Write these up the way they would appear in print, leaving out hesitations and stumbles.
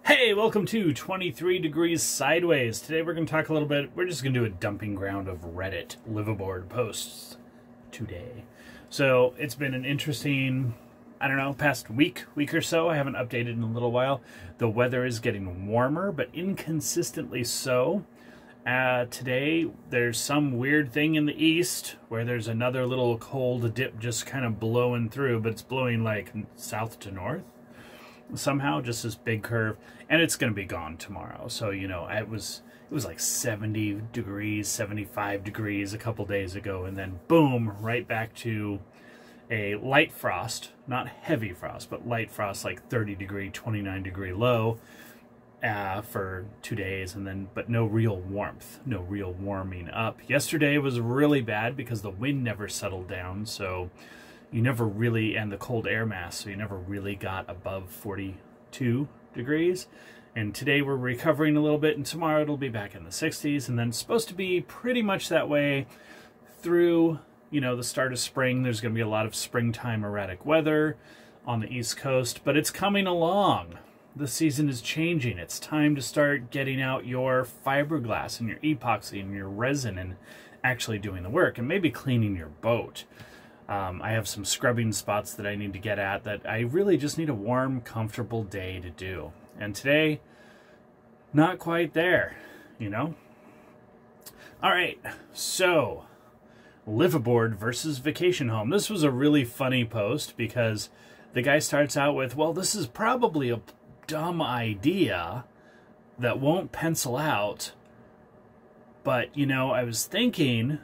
Hey, welcome to 23 Degrees Sideways. Today we're going to talk a little bit, we're just going to do a dumping ground of Reddit liveaboard posts today. So it's been an interesting, past week or so. I haven't updated in a little while. The weather is getting warmer, but inconsistently so. Today there's some weird thing in the east where there's another little cold dip just kind of blowing through, but it's blowing like south to north. Somehow, just this big curve, and it's going to be gone tomorrow. So, it was like 70 degrees, 75 degrees a couple days ago, and then boom, right back to a light frost, not heavy frost, but light frost, like 30 degree, 29 degree low for 2 days, and then, but no real warmth, no real warming up. Yesterday was really bad because the wind never settled down, so you never really, and the cold air mass, so you never really got above 42 degrees. And today we're recovering a little bit, and tomorrow it'll be back in the 60s, and then it's supposed to be pretty much that way through, the start of spring. There's going to be a lot of springtime erratic weather on the East Coast, but it's coming along. The season is changing. It's time to start getting out your fiberglass and your epoxy and your resin and actually doing the work, and maybe cleaning your boat. I have some scrubbing spots that I need to get at that I really just need a warm, comfortable day to do. And today, not quite there, All right, so liveaboard versus vacation home. This was a really funny post because the guy starts out with, well, this is probably a dumb idea that won't pencil out. But, I was thinking,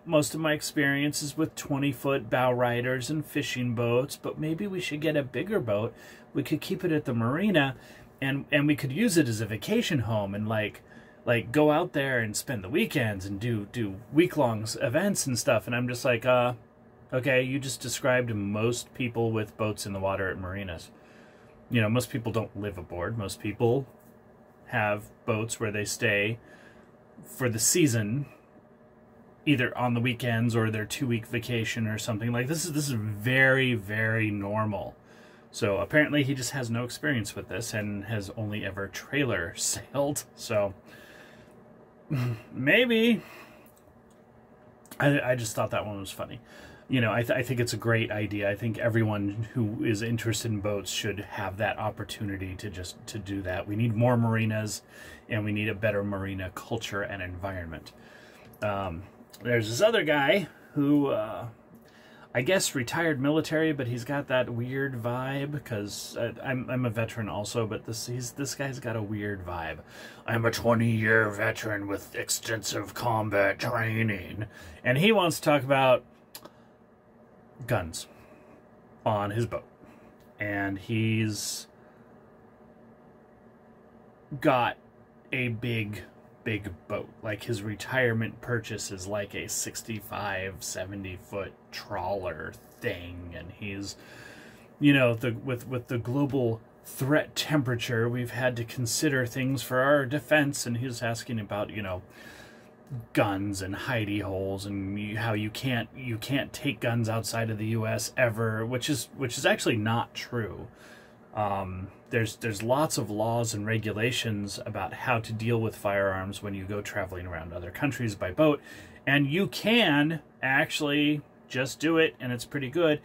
most of my experience is with 20-foot bow riders and fishing boats, but maybe we should get a bigger boat. We could keep it at the marina, and we could use it as a vacation home and like go out there and spend the weekends and do week-long events and stuff. And I'm just like, okay, you just described most people with boats in the water at marinas. Most people don't live aboard. Most people have boats where they stay for the season, either on the weekends or their 2-week vacation or something. Like this is very, very normal. So apparently he just has no experience with this and has only ever trailer sailed. So maybe I just thought that one was funny. I think it's a great idea. I think everyone who is interested in boats should have that opportunity to do that. We need more marinas, and we need a better marina culture and environment. There's this other guy who, I guess, retired military, but he's got that weird vibe, because I'm a veteran also, but this guy's got a weird vibe. I'm a 20-year veteran with extensive combat training, and he wants to talk about guns on his boat. And he's got a big boat. Like, his retirement purchase is like a 65, 70-foot trawler thing, and he's, with the global threat temperature, we've had to consider things for our defense, and he's asking about, guns and hidey holes, and how you can't take guns outside of the U.S. ever, which is actually not true. There's lots of laws and regulations about how to deal with firearms when you go traveling around other countries by boat, and you can actually just do it, and it's pretty good.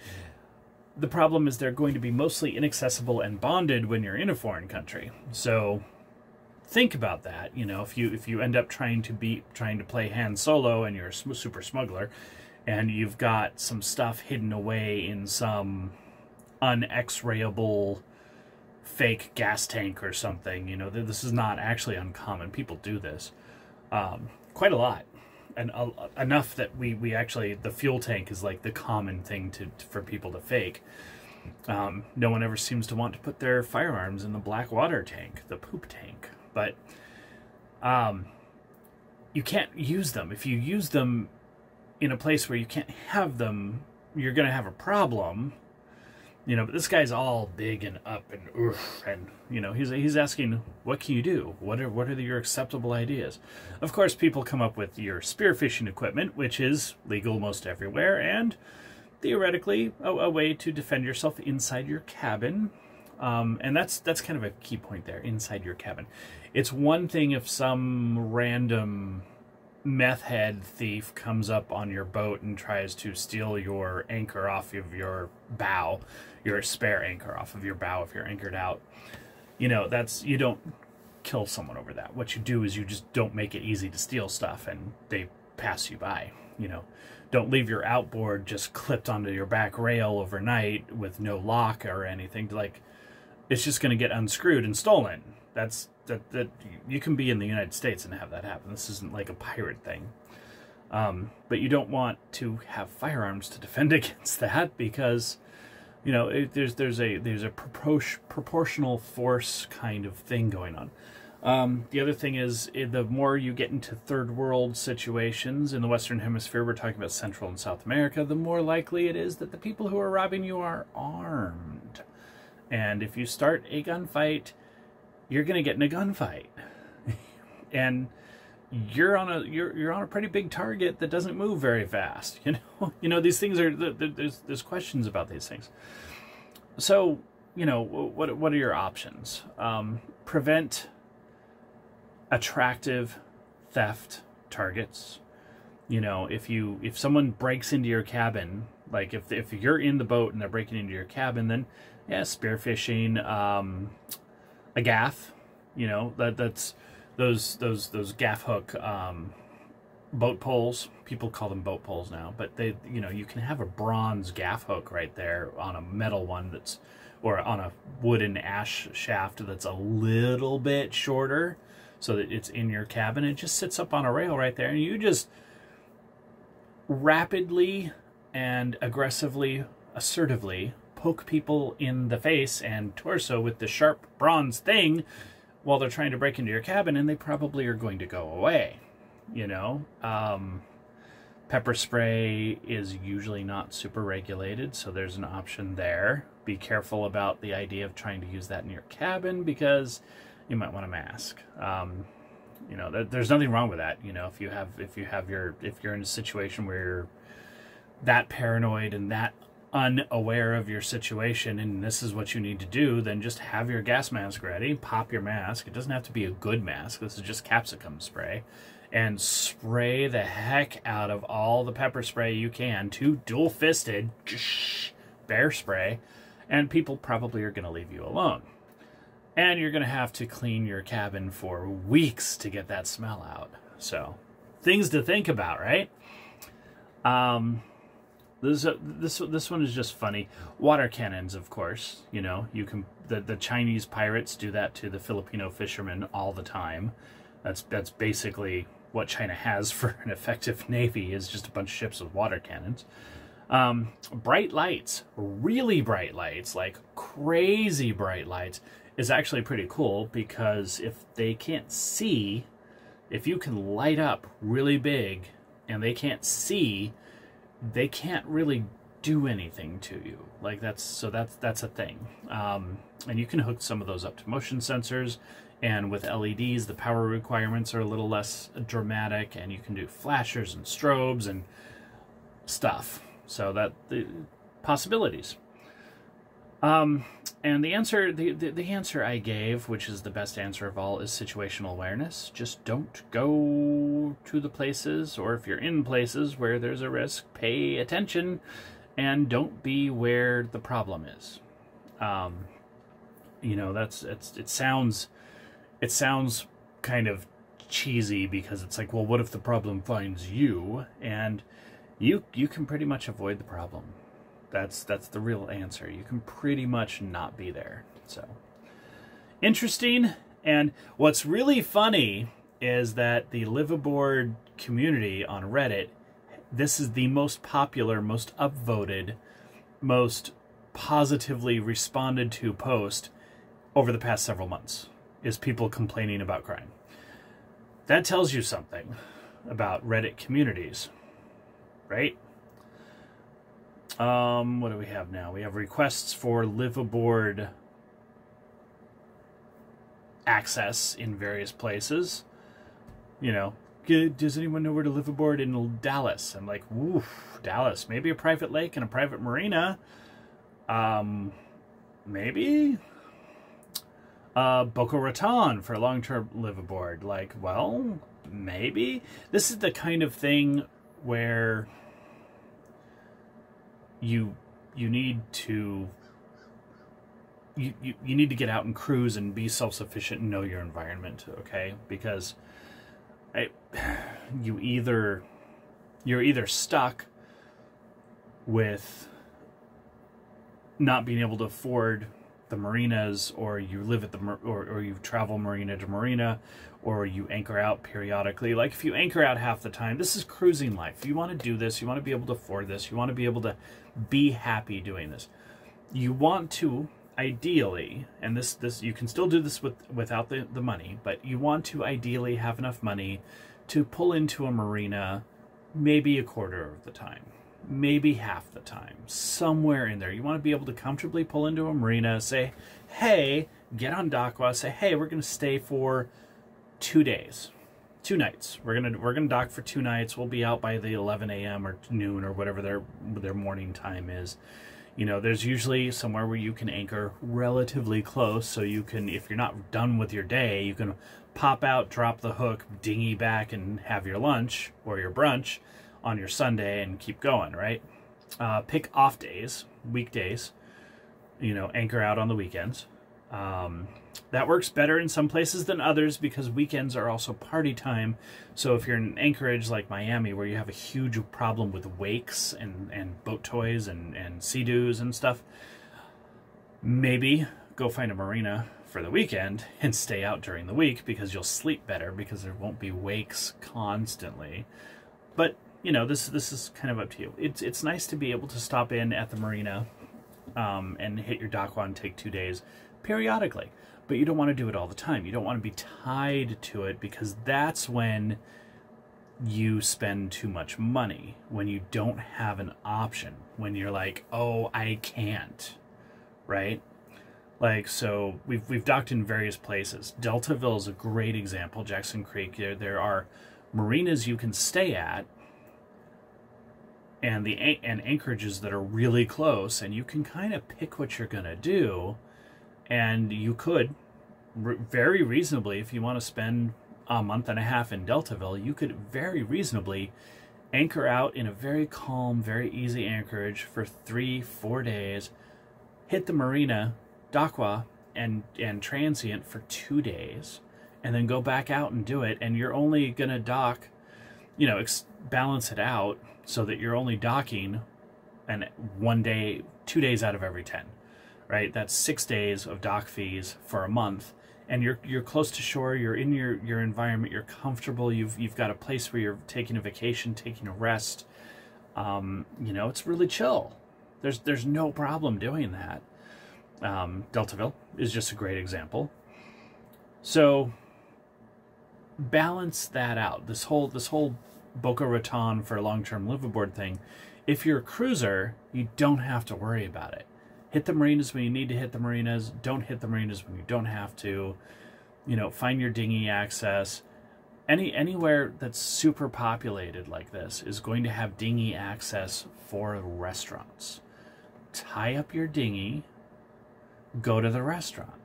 The problem is they're going to be mostly inaccessible and bonded when you're in a foreign country. So think about that. If you end up trying to play Han Solo and you're a super smuggler, and you've got some stuff hidden away in some un-X-rayable fake gas tank or something, this is not actually uncommon. People do this quite a lot, and enough that we actually, the fuel tank is like the common thing for people to fake. No one ever seems to want to put their firearms in the black water tank, the poop tank. But you can't use them. If you use them in a place where you can't have them, you're going to have a problem. But this guy's all big and up and oof, and he's asking, what can you do? What are your acceptable ideas? Of course, people come up with your spearfishing equipment, which is legal most everywhere, and theoretically a way to defend yourself inside your cabin. And that's kind of a key point there, inside your cabin. It's one thing if some random meth head thief comes up on your boat and tries to steal your anchor off of your bow, your spare anchor off of your bow if you're anchored out. You know, you don't kill someone over that. What you do is you just don't make it easy to steal stuff and they pass you by. You know, don't leave your outboard just clipped onto your back rail overnight with no lock or anything. Like, it's just going to get unscrewed and stolen. That you can be in the United States and have that happen. This isn't like a pirate thing. But you don't want to have firearms to defend against that, because, you know, there's a proportional force kind of thing going on. The other thing is, the more you get into third world situations in the Western Hemisphere, we're talking about Central and South America, the more likely it is that the people who are robbing you are armed. And if you start a gunfight, you're going to get in a gunfight. And you're on a pretty big target that doesn't move very fast. You know, these things are, there's questions about these things. So, you know, what are your options? Prevent attractive theft targets. You know, if someone breaks into your cabin, like if you're in the boat and they're breaking into your cabin, then yeah, spearfishing, a gaff, you know, that's those gaff hook boat poles. People call them boat poles now, but you know, you can have a bronze gaff hook right there on a metal one or on a wooden ash shaft that's a little bit shorter, so that it's in your cabin. It just sits up on a rail right there, and you just rapidly and aggressively, assertively poke people in the face and torso with the sharp bronze thing while they're trying to break into your cabin, and they probably are going to go away. You know, pepper spray is usually not super regulated, so there's an option there. Be careful about the idea of trying to use that in your cabin, because you might want a mask. You know, there's nothing wrong with that. You know, if you're in a situation where you're that paranoid and that unaware of your situation, and this is what you need to do, then just have your gas mask ready. Pop your mask. It doesn't have to be a good mask. This is just capsicum spray. And spray the heck out of all the pepper spray you can, to dual-fisted bear spray, and people probably are going to leave you alone. And you're going to have to clean your cabin for weeks to get that smell out. So, things to think about, right? This one is just funny. Water cannons, of course. You know, you can the Chinese pirates do that to the Filipino fishermen all the time. That's basically what China has for an effective navy, is just a bunch of ships with water cannons. Bright lights, really bright lights, like crazy bright lights, is actually pretty cool, because if they can't see, if you can light up really big and they can't see, they can't really do anything to you. Like, that's a thing. And you can hook some of those up to motion sensors, and with LEDs the power requirements are a little less dramatic, and you can do flashers and strobes and stuff. So that the possibilities. And the answer I gave, which is the best answer of all, is situational awareness. Just don't go to the places, or if you're in places where there's a risk, pay attention, and don't be where the problem is. You know, it sounds kind of cheesy, because it's like, well, what if the problem finds you? And you can pretty much avoid the problem. That's the real answer. You can pretty much not be there. So, interesting. And what's really funny is that the liveaboard community on Reddit, this is the most popular, most upvoted, most positively responded to post over the past several months, is people complaining about crime. That tells you something about Reddit communities, right? What do we have now? We have requests for liveaboard access in various places. You know, does anyone know where to liveaboard in Dallas? I'm like, woof, Dallas. Maybe a private lake and a private marina. Maybe. Boca Raton for a long-term liveaboard. Like, well, maybe. This is the kind of thing where you need to you need to get out and cruise and be self-sufficient and know your environment, okay? Because you're either stuck with not being able to afford the marinas, or you live at the or you travel marina to marina, or you anchor out periodically. Like, if you anchor out half the time, this is cruising life. You want to do this, you want to be able to afford this, you want to be able to be happy doing this. You want to ideally, and this you can still do this without the money, but you want to ideally have enough money to pull into a marina maybe a quarter of the time, maybe half the time, somewhere in there. You want to be able to comfortably pull into a marina, say, hey, get on Docwa, say, hey, we're going to stay for 2 days, 2 nights. We're gonna dock for 2 nights. We'll be out by the 11 a.m. or noon or whatever their morning time is. You know, there's usually somewhere where you can anchor relatively close, so you can, if you're not done with your day, you can pop out, drop the hook, dinghy back, and have your lunch or your brunch on your Sunday and keep going, right? Pick off days, weekdays, you know, anchor out on the weekends. That works better in some places than others because weekends are also party time. So if you're in Anchorage like Miami, where you have a huge problem with wakes and boat toys and sea-doos and stuff, maybe go find a marina for the weekend and stay out during the week, because you'll sleep better because there won't be wakes constantly. But, you know, this is kind of up to you. It's nice to be able to stop in at the marina and hit your dock and take 2 days periodically. But you don't want to do it all the time. You don't want to be tied to it, because that's when you spend too much money, when you don't have an option, when you're like, oh, I can't, right? Like, so we've docked in various places. Deltaville is a great example. Jackson Creek, there are marinas you can stay at, and anchorages that are really close, and you can kind of pick what you're gonna do. And you could, very reasonably, if you want to spend a month and a half in Deltaville, you could very reasonably anchor out in a very calm, very easy anchorage for 3-4 days, hit the marina, Docwa, and transient for 2 days, and then go back out and do it. And you're only going to dock, you know, balance it out so that you're only docking 1 day, 2 days out of every 10. Right, that's 6 days of dock fees for a month, and you're close to shore. You're in your environment. You're comfortable. You've got a place where you're taking a vacation, taking a rest. You know, it's really chill. There's no problem doing that. Deltaville is just a great example. So balance that out. This whole Boca Raton for a long-term liveaboard thing. If you're a cruiser, you don't have to worry about it. Hit the marinas when you need to hit the marinas. Don't hit the marinas when you don't have to. You know, find your dinghy access. Anywhere that's super populated like this is going to have dinghy access for restaurants. Tie up your dinghy. Go to the restaurant.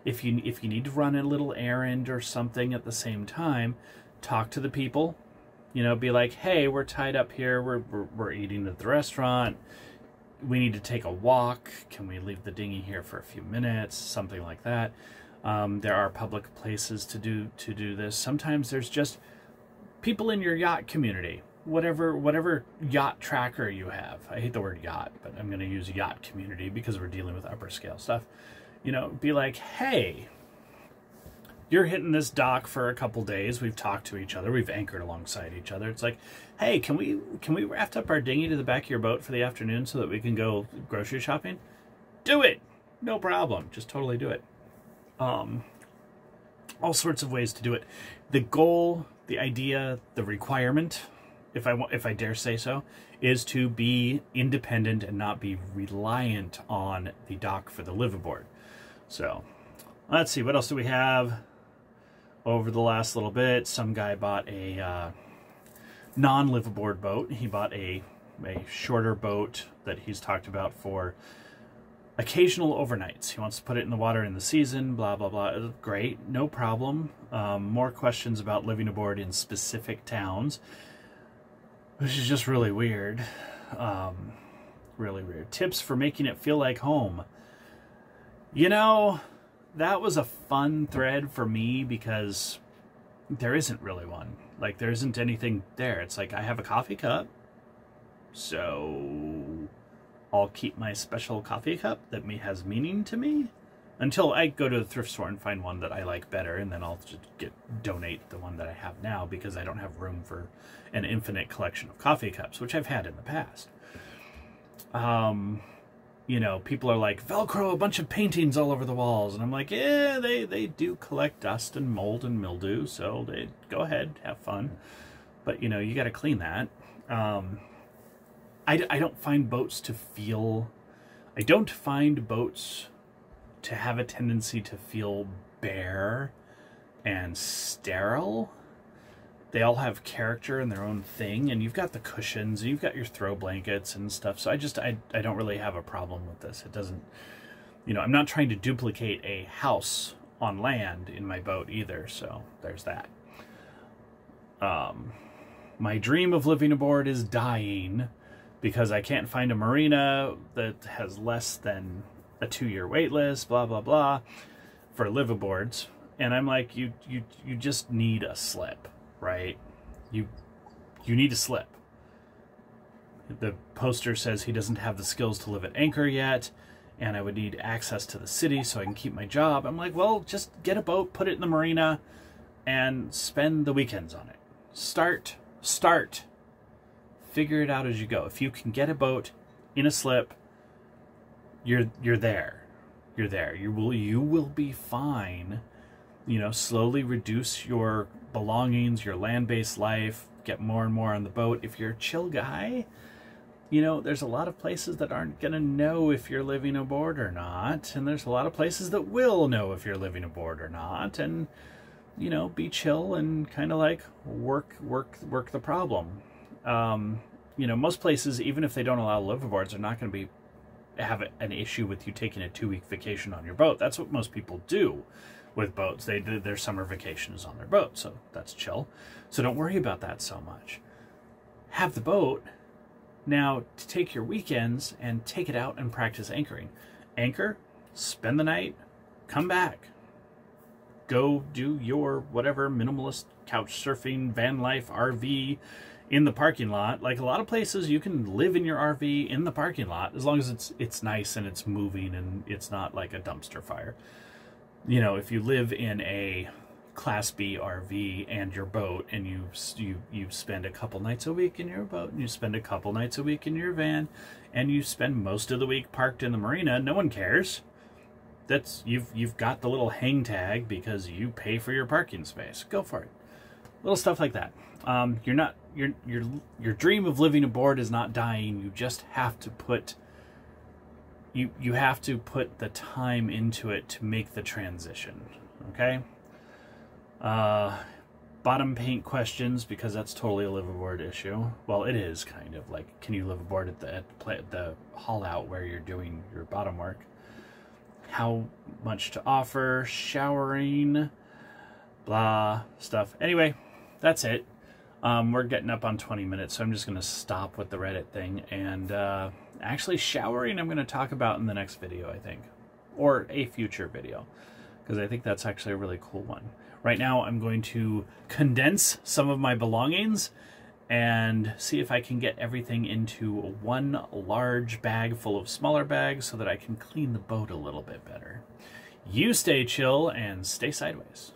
If you need to run a little errand or something at the same time, talk to the people. You know, be like, hey, we're tied up here. We're eating at the restaurant. We need to take a walk. Can we leave the dinghy here for a few minutes? Something like that. There are public places to do this. Sometimes there's just people in your yacht community. Whatever yacht tracker you have. I hate the word yacht, but I'm going to use yacht community because we're dealing with upper scale stuff. You know, be like, hey, you're hitting this dock for a couple days. We've talked to each other. We've anchored alongside each other. It's like, hey, can we raft up our dinghy to the back of your boat for the afternoon so that we can go grocery shopping? Do it. No problem. Just totally do it. All sorts of ways to do it. The goal, the idea, the requirement, if I dare say so, is to be independent and not be reliant on the dock for the liveaboard. So, let's see. What else do we have? Over the last little bit, some guy bought a non-liveaboard boat. He bought a shorter boat that he's talked about for occasional overnights. He wants to put it in the water in the season, blah, blah, blah. Great, no problem. More questions about living aboard in specific towns, which is just really weird. Really weird. Tips for making it feel like home. You know, that was a fun thread for me because there isn't really one. Like, there isn't anything there. It's like, I have a coffee cup, so I'll keep my special coffee cup that has meaning to me until I go to the thrift store and find one that I like better, and then I'll just donate the one that I have now because I don't have room for an infinite collection of coffee cups, which I've had in the past. You know, people are like, Velcro a bunch of paintings all over the walls, and I'm like, yeah, they do collect dust and mold and mildew, so they go ahead, have fun, but you know, you got to clean that. I don't find boats to feel, I don't find boats to have a tendency to feel bare and sterile. They all have character and their own thing, and you've got the cushions, you've got your throw blankets and stuff, so I don't really have a problem with this. It doesn't, you know, I'm not trying to duplicate a house on land in my boat either, so there's that. My dream of living aboard is dying because I can't find a marina that has less than a 2-year wait list, blah, blah, blah, for liveaboards. And I'm like, you just need a slip, right? You need a slip. The poster says he doesn't have the skills to live at anchor yet, and I would need access to the city so I can keep my job. I'm like, well, just get a boat, put it in the marina, and spend the weekends on it. Start. Figure it out as you go. If you can get a boat in a slip, you're there. You're there. You will be fine. You know, slowly reduce your belongings, your land-based life, get more and more on the boat. If you're a chill guy, you know, there's a lot of places that aren't going to know if you're living aboard or not. And there's a lot of places that will know if you're living aboard or not. And, you know, be chill and kind of like work the problem. You know, most places, even if they don't allow liveaboards, are not going to have an issue with you taking a 2-week vacation on your boat. That's what most people do with boats. They do their summer vacations on their boat, so that's chill. So don't worry about that so much. Have the boat now to take your weekends and take it out and practice anchoring. Anchor, spend the night, come back. Go do your whatever minimalist couch surfing, van life, RV in the parking lot. Like a lot of places, you can live in your RV in the parking lot as long as it's nice and it's moving and it's not like a dumpster fire. You know, if you live in a Class B RV and your boat, and you spend a couple nights a week in your boat, and you spend a couple nights a week in your van, and you spend most of the week parked in the marina, no one cares. That's you've got the little hang tag because you pay for your parking space. Go for it. Little stuff like that. Your dream of living aboard is not dying. You just have to put you have to put the time into it to make the transition. Okay. Bottom paint questions, because that's totally a liveaboard issue. Well, it is kind of like, can you live aboard at the haul out where you're doing your bottom work? How much to offer? Showering, blah stuff. Anyway, that's it. We're getting up on 20 minutes, so I'm just going to stop with the Reddit thing. And actually, showering I'm going to talk about in the next video, I think. Or a future video, because I think that's actually a really cool one. Right now, I'm going to condense some of my belongings and see if I can get everything into one large bag full of smaller bags so that I can clean the boat a little bit better. You stay chill and stay sideways.